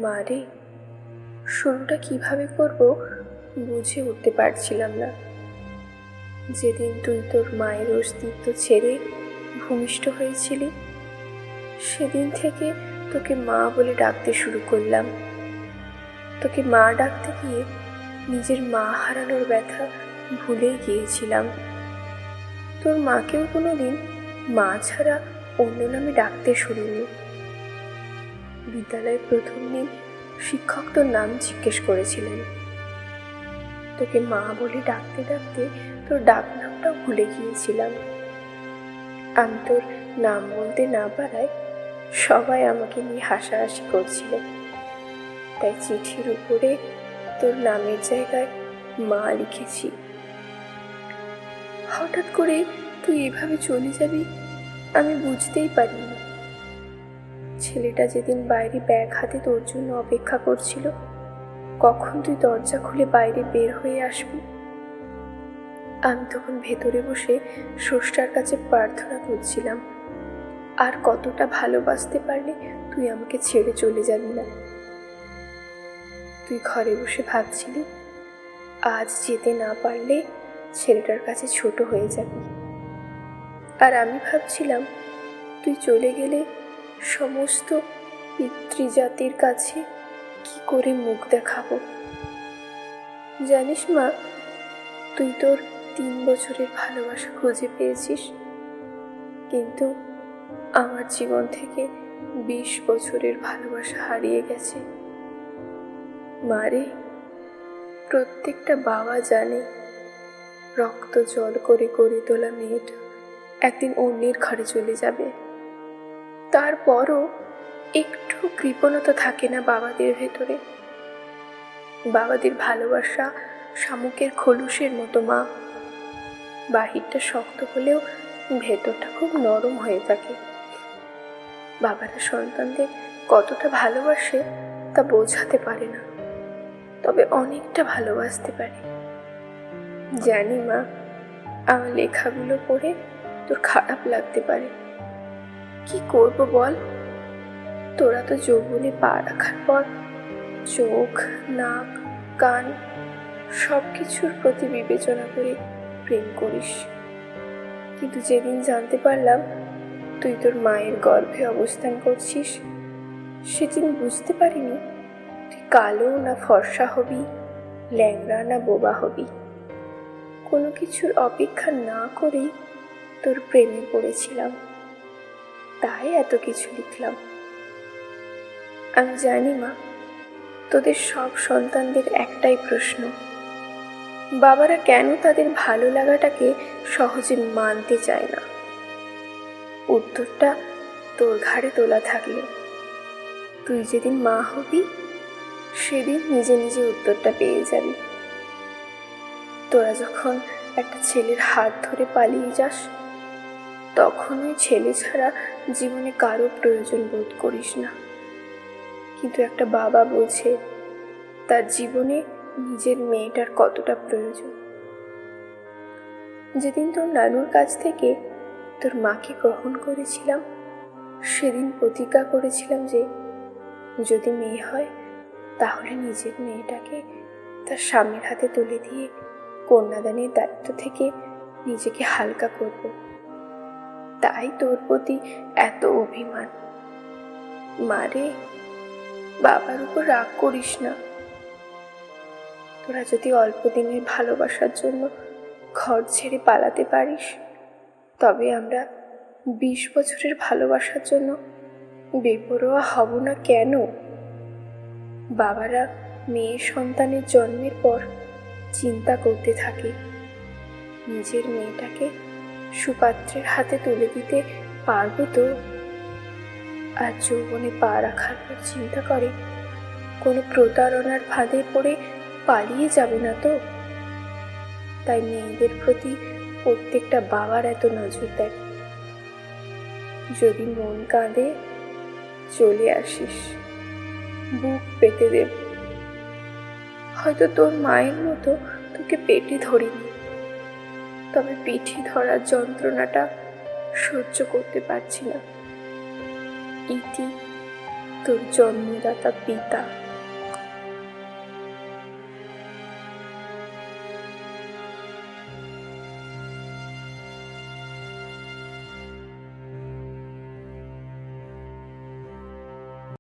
মারে, শুরুটা কিভাবে করব বুঝে উঠতে পারছিলাম না। যেদিন তুই তোর মায়ের অস্তিত্ব ছেড়ে ভূমিষ্ঠ হয়েছিলি, সেদিন থেকে তোকে মা বলে ডাকতে শুরু করলাম। তোকে মা ডাকতে গিয়ে নিজের মা হারানোর ব্যথা ভুলেই গিয়েছিলাম। তোর মাকেও কোনোদিন মা ছাড়া অন্য নামে ডাকতে শুনিনি। বিদ্যালয়ের প্রথম দিন শিক্ষক তোর নাম জিজ্ঞেস করেছিলেন। তোকে মা বলে ডাকতে ডাকতে তোর ডাক নামটাও ভুলে গিয়েছিলাম। আমি তোর নাম বলতে না পারায় সবাই আমাকে নিয়ে হাসাহাসি করছিল। তাই চিঠির উপরে তোর নামের জায়গায় মা লিখেছি। হঠাৎ করে তুই এভাবে চলে যাবি আমি বুঝতেই পারিনি। ছেলেটা যেদিন বাইরে ব্যাগ হাতে তোর জন্য অপেক্ষা করছিল, কখন তুই দরজা খুলে বাইরে বের হয়ে আসবি, আমি তখন ভেতরে বসে স্রষ্টার কাছে প্রার্থনা করছিলাম আর কতটা ভালোবাসতে পারলে তুই আমাকে ছেড়ে চলে যাবি না। তুই ঘরে বসে ভাবছিলি আজ যেতে না পারলে ছেলেটার কাছে ছোট হয়ে যাবি, আর আমি ভাবছিলাম তুই চলে গেলে সমস্ত পিতৃজাতির কাছে কি করে মুখ দেখাবো। জানিস মা, তুই তোর 3 বছরের ভালোবাসা খুঁজে পেয়েছিস, কিন্তু আমার জীবন থেকে 20 বছরের ভালোবাসা হারিয়ে গেছে। মারে, প্রত্যেকটা বাবা জানে রক্ত জল করে গড়ে তোলা মেয়েটা একদিন অন্যের ঘরে চলে যাবে। তারপরও একটু কৃপণতা থাকে না বাবাদের ভেতরে। বাবাদের ভালোবাসা শামুকের খোলসের মতো মা, বাহিরটা শক্ত হলেও ভেতরটা খুব নরম হয়ে থাকে। বাবারা সন্তানদের কতটা ভালোবাসে তা বোঝাতে পারে না, তবে অনেকটা ভালোবাসতে পারে। জানি মা, আমার লেখাগুলো পড়ে তোর খারাপ লাগতে পারে, কি করব বল। তোরা তো যৌবনে পা রাখার পর চোখ, নাক, কান সব কিছুর প্রতি বিবেচনা করে প্রেম করিস, কিন্তু যেদিন জানতে পারলাম তুই তোর মায়ের গর্ভে অবস্থান করছিস, সেদিন বুঝতে পারিনি তুই কালো না ফর্সা হবি, ল্যাংড়া না বোবা হবি। কোনো কিছুর অপেক্ষা না করেই তোর প্রেমে পড়েছিলাম, তাই এত কিছু লিখলাম। আমি জানি মা, তোদের সব সন্তানদের একটাই প্রশ্ন, বাবারা কেন তাদের ভালো লাগাটাকে সহজে মানতে চায় না। উত্তরটা তোর ঘাড়ে তোলা থাকলে তুই যেদিন মা হবি সেদিন নিজে নিজে উত্তরটা পেয়ে যাবি। তোরা যখন একটা ছেলের হাত ধরে পালিয়ে যাস, তখন ওই ছেলে ছাড়া জীবনে কারো প্রয়োজন বোধ করিস না, কিন্তু একটা বাবা বোঝে তার জীবনে নিজের মেয়েটার কতটা প্রয়োজন। যেদিন তোর নানুর কাছ থেকে তোর মাকে গ্রহণ করেছিলাম, সেদিন প্রতিজ্ঞা করেছিলাম যে যদি মেয়ে হয় তাহলে নিজের মেয়েটাকে তার স্বামীর হাতে তুলে দিয়ে কন্যাদানের দায়িত্ব থেকে নিজেকে হালকা করব। তাই তোর প্রতি এত অভিমান। মারে, বাবার উপর রাগ করিস না। তোরা যদি অল্প দিনের ভালোবাসার জন্য ঘর ছেড়ে পালাতে পারিস, তবে আমরা 20 বছরের ভালোবাসার জন্য বেপরোয়া হব না কেন? বাবারা মেয়ের সন্তানের জন্মের পর চিন্তা করতে থাকে নিজের মেয়েটাকে সুপাত্রের হাতে তুলে দিতে পারবো তো, আর যৌবনে পা রাখার পর চিন্তা করে কোনো প্রতারণার ফাঁদে পড়ে পালিয়ে যাবে না তো। তাই মেয়েদের প্রতি প্রত্যেকটা বাবার এত নজর দেয়। যদি মন কাঁদে চলে আসিস, বুক পেতে দেব। হয়তো তোর মায়ের মতো তোকে পেটে ধরিনি, তবে পিঠে ধরার যন্ত্রণাটা সহ্য করতে পারছি না। ইতি তোর জন্মদাতা পিতা।